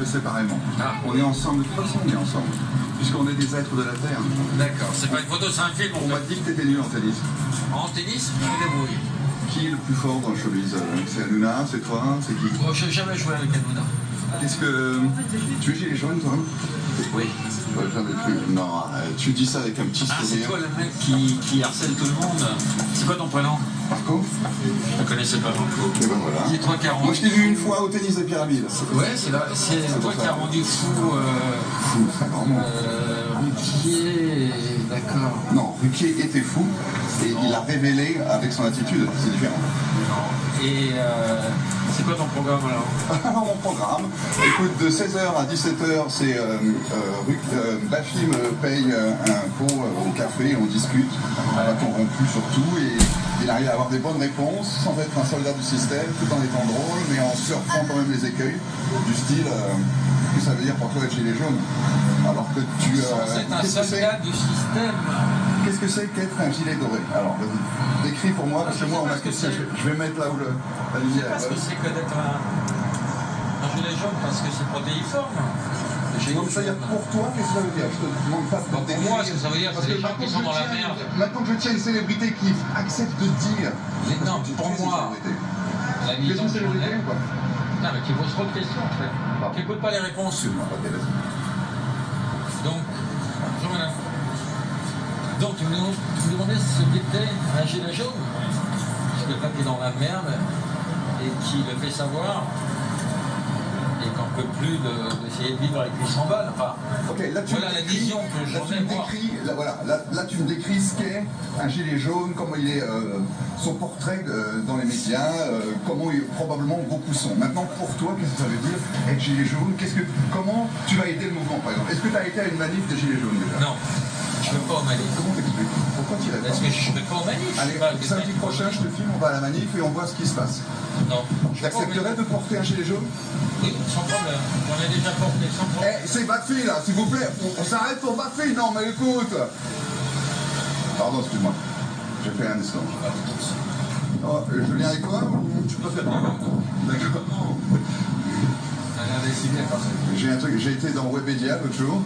séparément. Ah. On est ensemble, de toute façon on est ensemble, puisqu'on est des êtres de la Terre. D'accord, c'est pas une photo, c'est un film. On m'a dit que t'étais nul en tennis. En tennis, je me débrouille. Qui est le plus fort dans le showbiz? C'est Hanouna, c'est toi, c'est qui? Oh, je n'ai jamais joué avec Hanouna. Qu'est-ce que... Tu es gilet jaune, toi? Oui. Ouais, jamais cru. Non, tu dis ça avec un petit Ah, c'est sourire. toi le mec qui harcèle tout le monde. C'est quoi ton prénom? Marco? Je ne connaissais pas Marco. Et ben voilà. C'est toi qui as rendu... Moi je t'ai vu une fois au tennis des pyramides. Ouais, c'est toi qui as rendu fou... Fou, ça vraiment. Ruquier, d'accord. Non, Ruquier était fou et il a révélé avec son attitude, c'est différent. Et c'est quoi ton programme alors? Alors mon programme, écoute, de 16h à 17h, c'est Bafi me paye un pot au café, on discute, on va qu'on rompu surtout, et il arrive à avoir des bonnes réponses sans être un soldat du système, tout en étant drôle, mais en surfant quand même les écueils, du style, que ça veut dire pour toi être gilet jaune. Alors que tu... c'est un soldat du système. Qu'est-ce que c'est qu'être un gilet doré? Alors, vas-y, décris pour moi, parce que moi, on m'a question. Je vais mettre là où la lumière. Parce que c'est que d'être un gilet jaune, parce que c'est protéiforme. Donc, ça veut dire pour toi, qu'est-ce que ça veut dire? Je te demande pas de Pour moi, ça veut dire que c'est les gens qui sont dans la merde. Maintenant que je tiens une célébrité qui accepte de dire. Mais non, pour moi, la vision que j'en ai. Non, mais qui pose trop de questions en fait. Qui n'écoute pas les réponses. Donc, bonjour madame. Donc, tu me demandais ce qu'était un gilet jaune? Parce que quelqu'un qui est dans la merde et qui le fait savoir et qu'on ne peut plus d'essayer de vivre avec 800 balles. Enfin, okay, là, voilà la vision que j'en ai moi. Là, tu me décris ce qu'est un gilet jaune, comment il est, son portrait dans les médias, comment probablement beaucoup sont. Maintenant, pour toi, qu'est-ce que ça veut dire être gilet jaune? Comment tu vas aider le mouvement, par exemple? Est-ce que tu as été à une manif de gilets jaunes déjà? Non. Je ne vais pas au manif. Comment t'expliques? Pourquoi tu irais pas? Parce que je ne vais pas au manif. Allez, samedi prochain, je te filme, on va à la manif et on voit ce qui se passe. Non. Tu accepterais de porter un gilet jaune? Oui, sans problème. J'en ai déjà porté, sans problème. Eh, c'est Bafi là, s'il vous plaît. On s'arrête pour Bafi. Non, mais écoute. Pardon, excuse-moi. J'ai fait un instant. Oh, je viens avec toi ou tu préfères? D'accord. J'ai été dans Webedia l'autre jour.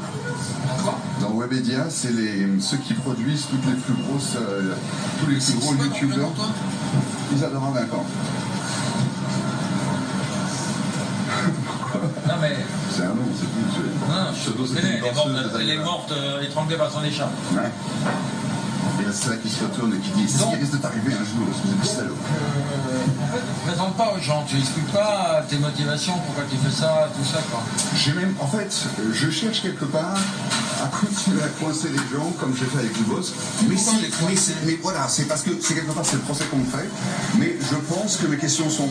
Dans Webedia, c'est ceux qui produisent toutes les plus grosses, tous les plus gros youtubeurs. Isadora Duncan. Non mais... C'est un nom, c'est tout. Non, je connais, elle est morte étranglée par son écharpe. Ouais. Et là, c'est là qui se retourne et qui dit c'est ce qui risque de t'arriver un jour, parce que vous êtes salaud. En fait, tu ne présentes pas aux gens, tu n'expliques pas tes motivations, pourquoi tu fais ça, tout ça, quoi. En fait, je cherche quelque part à continuer à coincer les gens comme j'ai fait avec Dubosc. Mais voilà, c'est parce que c'est quelque part c'est le procès qu'on me fait. Mais je pense que mes questions sont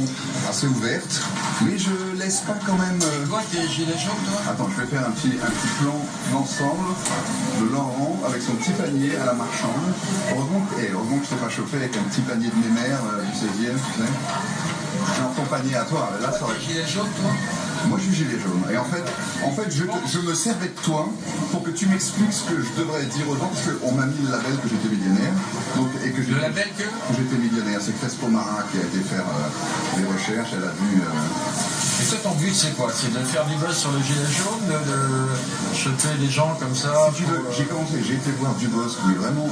assez ouvertes. Mais je laisse pas quand même. Toi, tu es gilet jaune, toi? Attends, je vais faire un petit plan d'ensemble de Laurent avec son petit panier à la marchande. Heureusement que je ne t'ai pas chauffé avec un petit panier de mes mères du 16e, tu sais. Genre ton panier à toi, là ça aurait... Tu es gilet jaune, toi? Moi je suis gilet jaune. Et en fait je me servais de toi pour que tu m'expliques ce que je devrais dire aux gens, parce qu'on m'a mis le label que j'étais millionnaire. Le label que j'étais millionnaire. C'est Crespo Mara qui a été faire des recherches, elle a vu... Et toi, ton but, c'est quoi? C'est de faire du buzz sur le gilet jaune, de choper des gens comme ça? Si tu veux, j'ai été voir Dubosc, mais vraiment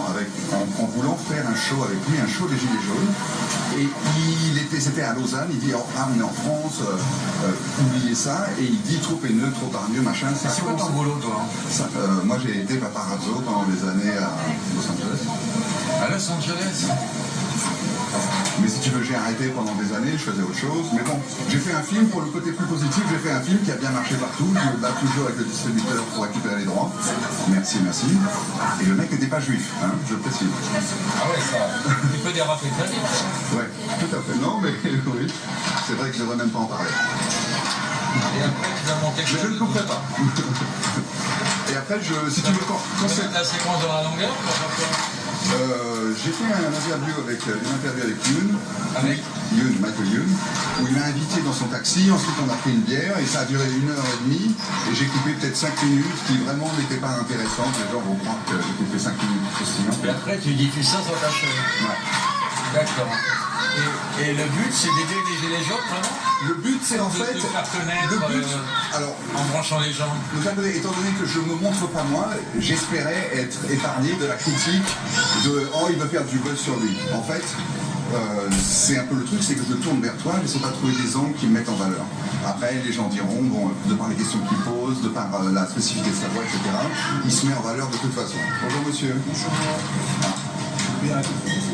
en voulant faire un show avec lui, un show des gilets jaunes. Et c'était à Lausanne, il dit on est en France, oubliez ça, et il dit trop haineux, trop hargneux, machin. C'est quoi ton boulot, toi? Moi j'ai été paparazzo pendant des années à Los Angeles. À Los Angeles? Mais si tu veux, j'ai arrêté pendant des années, je faisais autre chose. Mais bon, j'ai fait un film, pour le côté plus positif, j'ai fait un film qui a bien marché partout. Je me bats toujours avec le distributeur pour récupérer les droits. Merci, merci. Et le mec n'était pas juif, hein, je précise. Ah ouais, ça. Tu peux déraper très vite. Ouais, tout à fait. Non, mais oui. C'est vrai que je ne devrais même pas en parler. Et après, tu vas monter. Mais je ne couperai pas. Et après, si tu veux, quand c'est... La séquence dans la longueur, j'ai fait une interview avec Youn, Michael Youn, où il m'a invité dans son taxi, ensuite on a pris une bière et ça a duré 1h30 et j'ai coupé peut-être 5 minutes qui vraiment n'étaient pas intéressantes, les gens vont croire que j'ai coupé 5 minutes croustillantes. Et après tu diffuses ça sur ta chaîne. Ouais. D'accord. Et le but c'est d'aider les gilets jaunes vraiment? Le but c'est en fait... De faire connaître le but, alors, en branchant les gens. Donc, étant donné que je ne me montre pas moi, j'espérais être épargné de la critique de « Oh, il veut faire du buzz sur lui ». En fait, c'est un peu le truc, c'est que je tourne vers toi, je ne sais pas trouver des angles qui me mettent en valeur. Après, les gens diront, bon, de par les questions qu'il pose, de par la spécificité de sa voix, etc., il se met en valeur de toute façon. Bonjour monsieur. Bonjour.